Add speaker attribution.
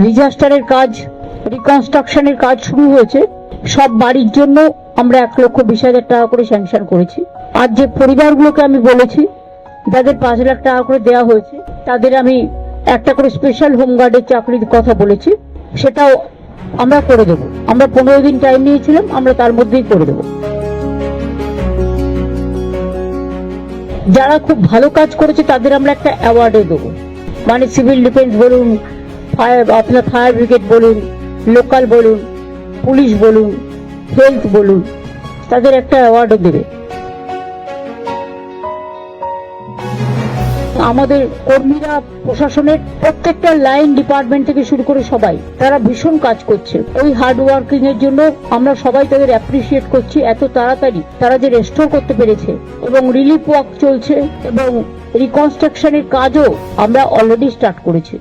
Speaker 1: ডিজাস্টারের কাজ, রিকনস্ট্রাকশনের কাজ শুরু হয়েছে। সব বাড়ির জন্য আমরা 1,20,000 টাকা করে স্যাংশন করেছি। আর যে পরিবারগুলোকে আমি বলেছি যাদের 5 লাখ টাকা করে দেওয়া হয়েছে, তাদের আমি একটা করে স্পেশাল হোমগার্ডের চাকরির কথা বলেছি, সেটাও আমরা করে দেবো। আমরা 15 দিন টাইম নিয়েছিলাম, আমরা তার মধ্যেই করে দেবো। যারা খুব ভালো কাজ করেছে তাদের আমরা একটা অ্যাওয়ার্ডও দেবো, মানে সিভিল ডিফেন্স বলুন, আপনার ফায়ার ব্রিগেড বলুন, লোকাল বলুন, পুলিশ বলুন, হেলথ বলুন, তাদের একটা অ্যাওয়ার্ডও দেবে। আমাদের কর্মীরা প্রশাসনের প্রত্যেকটা লাইন ডিপার্টমেন্ট থেকে শুরু করে সবাই, তারা ভীষণ কাজ করছে। ওই হার্ড ওয়ার্কিং এর জন্য আমরা সবাই তাদের অ্যাপ্রিসিয়েট করছি। এত তাড়াতাড়ি তারা যে রেস্টোর করতে পেরেছে, এবং রিলিফ ওয়ার্ক চলছে, এবং রিকনস্ট্রাকশনের কাজও আমরা অলরেডি স্টার্ট করেছি।